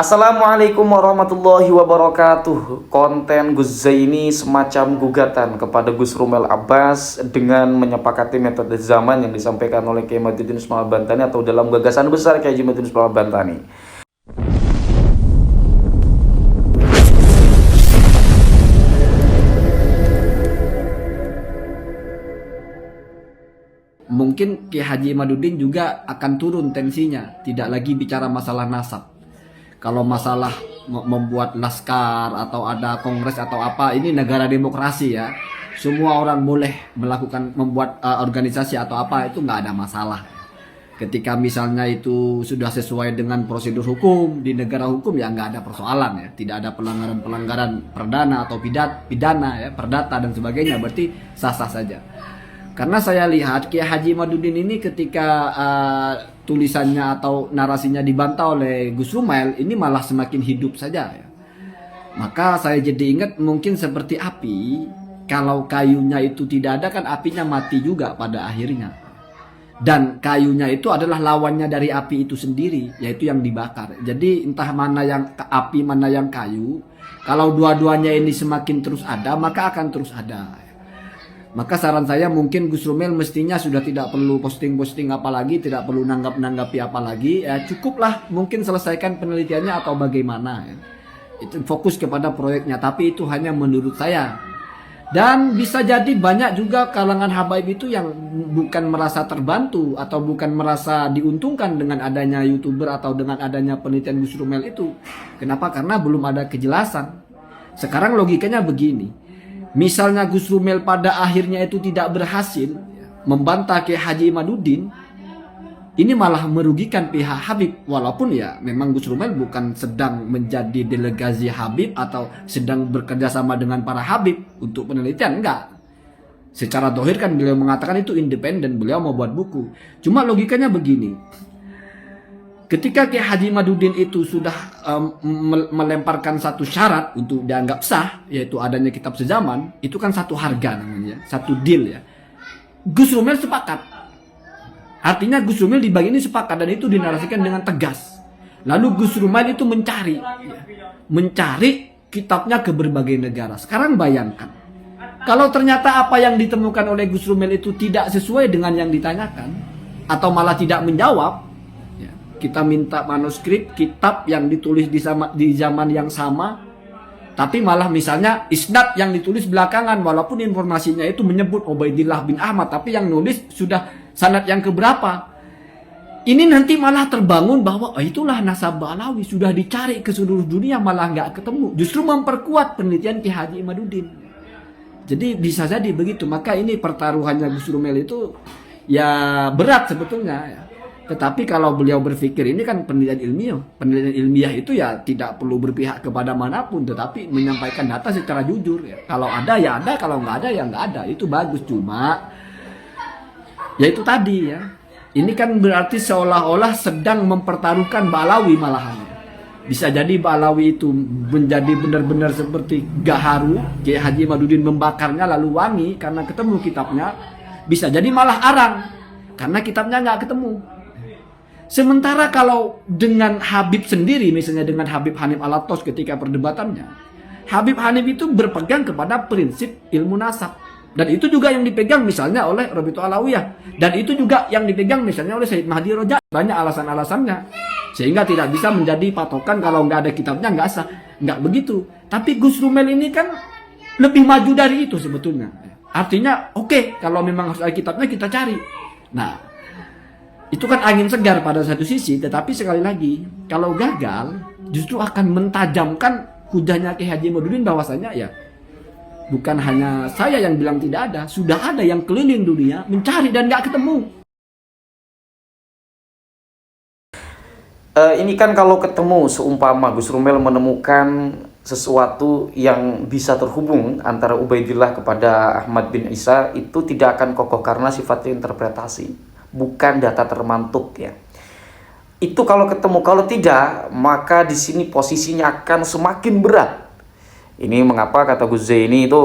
Assalamualaikum warahmatullahi wabarakatuh. Konten Gus Zaini semacam gugatan kepada Gus Rumel Abbas dengan menyepakati metode zaman yang disampaikan oleh Kiai Madudin Usman Al-Bantani atau dalam gagasan besar Kiai Madudin Usman Al-Bantani. Mungkin Ki Haji Imaduddin juga akan turun tensinya, tidak lagi bicara masalah nasab. Kalau masalah membuat laskar atau ada kongres atau apa, ini negara demokrasi ya. Semua orang boleh membuat organisasi atau apa, itu nggak ada masalah. Ketika misalnya itu sudah sesuai dengan prosedur hukum di negara hukum, ya nggak ada persoalan ya. Tidak ada pelanggaran perdana atau pidana ya, perdata dan sebagainya, berarti sah-sah saja. Karena saya lihat Kiai Haji Imaduddin ini ketika tulisannya atau narasinya dibantah oleh Gus Rumel, ini malah semakin hidup saja ya. Maka saya jadi ingat mungkin seperti api, kalau kayunya itu tidak ada kan apinya mati juga pada akhirnya. Dan kayunya itu adalah lawannya dari api itu sendiri, yaitu yang dibakar. Jadi entah mana yang api, mana yang kayu, kalau dua-duanya ini semakin terus ada, maka akan terus ada. Maka saran saya mungkin Gus Rumel mestinya sudah tidak perlu posting-posting apa lagi, tidak perlu nanggap-nanggapi apa lagi, ya cukuplah mungkin selesaikan penelitiannya atau bagaimana ya. Itu fokus kepada proyeknya, tapi itu hanya menurut saya. Dan bisa jadi banyak juga kalangan habaib itu yang bukan merasa terbantu atau bukan merasa diuntungkan dengan adanya YouTuber atau dengan adanya penelitian Gus Rumel itu. Kenapa? Karena belum ada kejelasan. Sekarang logikanya begini. Misalnya Gus Rumel pada akhirnya itu tidak berhasil membantah Kiai Haji Imaduddin, ini malah merugikan pihak Habib. Walaupun ya memang Gus Rumel bukan sedang menjadi delegasi Habib atau sedang bekerja sama dengan para Habib untuk penelitian, enggak. Secara dohir kan beliau mengatakan itu independen, beliau mau buat buku. Cuma logikanya begini. Ketika Kiai Haji Imaduddin itu sudah melemparkan satu syarat untuk dianggap sah, yaitu adanya kitab sezaman, itu kan satu harga namanya, satu deal ya. Gus Rumel sepakat. Artinya Gus Rumel di bagian ini sepakat dan itu dinarasikan dengan tegas. Lalu Gus Rumel itu mencari kitabnya ke berbagai negara. Sekarang bayangkan, kalau ternyata apa yang ditemukan oleh Gus Rumel itu tidak sesuai dengan yang ditanyakan, atau malah tidak menjawab, kita minta manuskrip kitab yang ditulis di zaman yang sama, tapi malah misalnya isnad yang ditulis belakangan, walaupun informasinya itu menyebut Ubaidillah bin Ahmad, tapi yang nulis sudah sanad yang keberapa. Ini nanti malah terbangun bahwa itulah nasab Alawi, sudah dicari ke seluruh dunia malah nggak ketemu. Justru memperkuat penelitian Kiai Haji Imaduddin. Jadi bisa jadi begitu. Maka ini pertaruhannya Gus Rumel itu ya berat sebetulnya ya. Tetapi kalau beliau berpikir ini kan penelitian ilmiah itu ya tidak perlu berpihak kepada manapun, tetapi menyampaikan data secara jujur ya. Kalau ada ya ada, kalau nggak ada ya nggak ada, itu bagus. Cuma ya itu tadi ya, ini kan berarti seolah-olah sedang mempertaruhkan Ba'alawi malahan. Bisa jadi Ba'alawi itu menjadi benar-benar seperti gaharu, Kiai Haji Imaduddin membakarnya lalu wangi karena ketemu kitabnya. Bisa jadi malah arang karena kitabnya nggak ketemu. Sementara kalau dengan Habib sendiri, misalnya dengan Habib Hanif Alatos ketika perdebatannya, Habib Hanif itu berpegang kepada prinsip ilmu nasab. Dan itu juga yang dipegang misalnya oleh Rabi'ah Alawiyah. Dan itu juga yang dipegang misalnya oleh Sayyid Mahdi Roja. Banyak alasan-alasannya. Sehingga tidak bisa menjadi patokan kalau nggak ada kitabnya nggak sah. Nggak begitu. Tapi Gus Rumel ini kan lebih maju dari itu sebetulnya. Artinya oke, kalau memang harus ada kitabnya kita cari. Nah, itu kan angin segar pada satu sisi, tetapi sekali lagi kalau gagal justru akan mentajamkan hujahnya Kiai Haji Imaduddin bahwasanya ya bukan hanya saya yang bilang tidak ada, sudah ada yang keliling dunia mencari dan nggak ketemu. Ini kan kalau ketemu seumpama Gus Rumel menemukan sesuatu yang bisa terhubung antara Ubaidillah kepada Ahmad bin Isa, itu tidak akan kokoh karena sifatnya interpretasi, bukan data termantuk ya. Itu kalau ketemu, kalau tidak maka di sini posisinya akan semakin berat. Ini mengapa kata Gus Zaini itu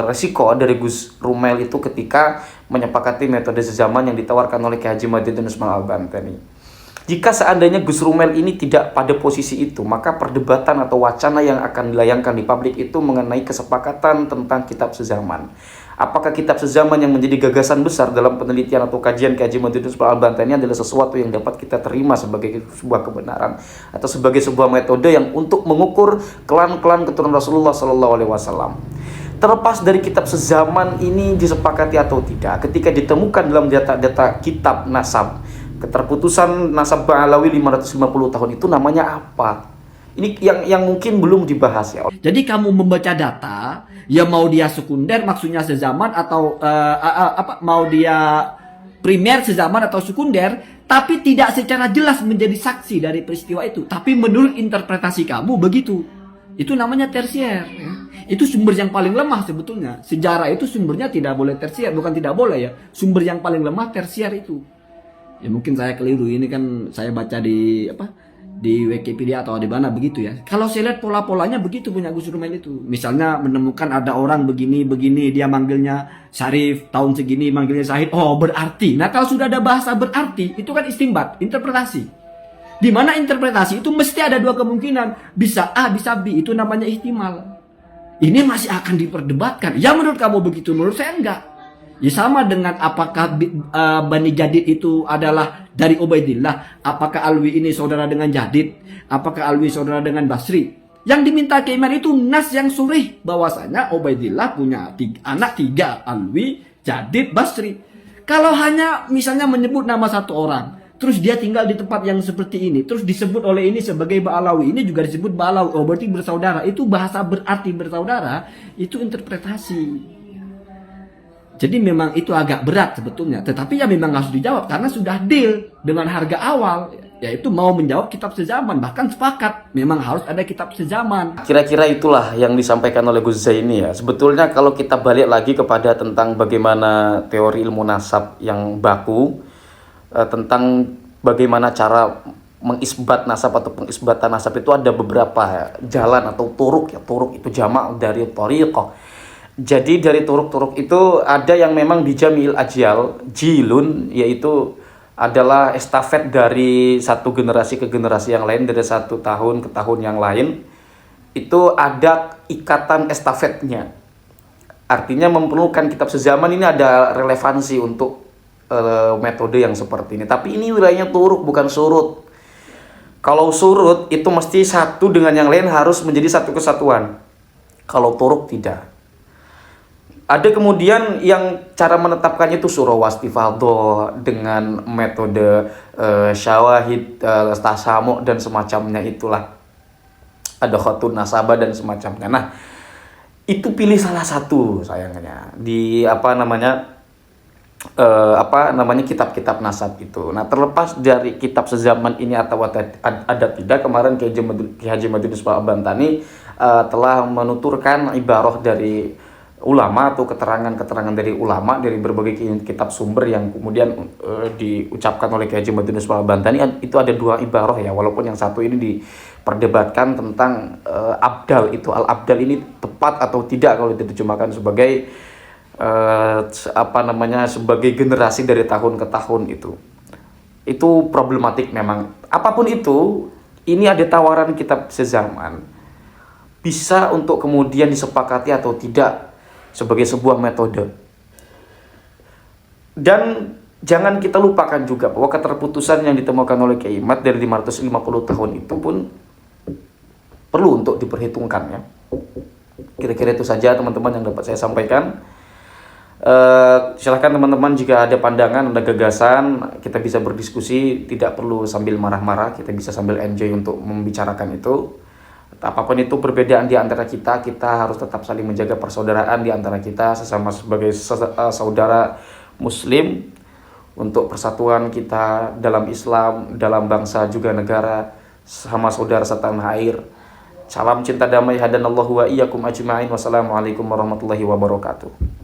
resiko dari Gus Rumel itu ketika menyepakati metode sezaman yang ditawarkan oleh Kiai Haji Madudin Usman Al-Bantani. Jika seandainya Gus Rumel ini tidak pada posisi itu, maka perdebatan atau wacana yang akan dilayangkan di publik itu mengenai kesepakatan tentang kitab sezaman. Apakah kitab sezaman yang menjadi gagasan besar dalam penelitian atau kajian Ki Haji Imaduddin Al-Bantani adalah sesuatu yang dapat kita terima sebagai sebuah kebenaran atau sebagai sebuah metode yang untuk mengukur klan-klan keturunan Rasulullah SAW. Terlepas dari kitab sezaman ini disepakati atau tidak, ketika ditemukan dalam data-data kitab nasab, keterputusan nasab Ba'alawi 550 tahun itu namanya apa? Ini yang mungkin belum dibahas ya. Jadi kamu membaca data, ya mau dia sekunder maksudnya sezaman atau mau dia primer sezaman atau sekunder, tapi tidak secara jelas menjadi saksi dari peristiwa itu. Tapi menurut interpretasi kamu begitu. Itu namanya tersier. Ya. Itu sumber yang paling lemah sebetulnya. Sejarah itu sumbernya tidak boleh tersier, bukan tidak boleh ya. Sumber yang paling lemah tersier itu. Ya mungkin saya keliru, ini kan saya baca di di Wikipedia atau di mana begitu ya. Kalau saya lihat pola-polanya begitu punya Gus Rumel itu. Misalnya menemukan ada orang begini, dia manggilnya Syarif, tahun segini manggilnya Syahid. Oh, berarti. Nah, kalau sudah ada bahasa berarti, itu kan istimbat, interpretasi. Di mana interpretasi itu mesti ada dua kemungkinan. Bisa A, bisa B. Itu namanya ihtimal. Ini masih akan diperdebatkan. Ya menurut kamu begitu, menurut saya enggak. Ya sama dengan apakah Bani Jadid itu adalah dari Ubaidillah, apakah Alwi ini saudara dengan Jadid, apakah Alwi saudara dengan Basri. Yang diminta Keiman itu nas yang surih bahwasanya Ubaidillah punya anak tiga, Alwi, Jadid, Basri. Kalau hanya misalnya menyebut nama satu orang, terus dia tinggal di tempat yang seperti ini, terus disebut oleh ini sebagai Ba'alawi, ini juga disebut Ba'alawi, oh berarti bersaudara. Itu bahasa berarti bersaudara, itu interpretasi. Jadi memang itu agak berat sebetulnya, tetapi ya memang harus dijawab karena sudah deal dengan harga awal, yaitu mau menjawab kitab sezaman, bahkan sepakat memang harus ada kitab sezaman. Kira-kira itulah yang disampaikan oleh Gus Zaini ya. Sebetulnya kalau kita balik lagi kepada tentang bagaimana teori ilmu nasab yang baku, tentang bagaimana cara mengisbat nasab atau pengisbatan nasab itu ada beberapa jalan atau turuk ya. Turuk itu jamak dari thariqah. Jadi dari turuk-turuk itu ada yang memang dijamil ajyal, jilun, yaitu adalah estafet dari satu generasi ke generasi yang lain, dari satu tahun ke tahun yang lain. Itu ada ikatan estafetnya. Artinya memerlukan kitab sezaman ini ada relevansi untuk metode yang seperti ini. Tapi ini wilayahnya turuk bukan surut. Kalau surut itu mesti satu dengan yang lain harus menjadi satu kesatuan. Kalau turuk tidak. Ada kemudian yang cara menetapkannya itu surah wastifadho dengan metode syawahid, tasamu dan semacamnya itulah. Ada khotun nasabah dan semacamnya. Nah, itu pilih salah satu sayangnya di kitab-kitab nasab itu. Nah, terlepas dari kitab sezaman ini atau ada tidak, kemarin Ki Haji Imaduddin Al-Bantani telah menuturkan ibarah dari ulama atau keterangan-keterangan dari ulama dari berbagai kitab sumber yang kemudian diucapkan oleh Ki Haji Imaduddin Al-Bantani. Itu ada dua ibarah ya, walaupun yang satu ini diperdebatkan tentang abdal itu, al-abdal ini tepat atau tidak kalau diterjemahkan sebagai sebagai generasi dari tahun ke tahun. Itu problematik memang. Apapun itu, ini ada tawaran kitab sezaman, bisa untuk kemudian disepakati atau tidak sebagai sebuah metode. Dan jangan kita lupakan juga bahwa keterputusan yang ditemukan oleh Kiai Imad dari 550 tahun itu pun perlu untuk diperhitungkan ya. Kira-kira itu saja teman-teman yang dapat saya sampaikan. Silahkan teman-teman jika ada pandangan, ada gagasan, kita bisa berdiskusi, tidak perlu sambil marah-marah, kita bisa sambil enjoy untuk membicarakan itu. Apapun itu perbedaan di antara kita harus tetap saling menjaga persaudaraan di antara kita sesama sebagai saudara muslim, untuk persatuan kita dalam Islam, dalam bangsa juga negara, sama saudara setanah air. Salam cinta damai hadanallahu wa iyyakum ajma'in. Wassalamualaikum warahmatullahi wabarakatuh.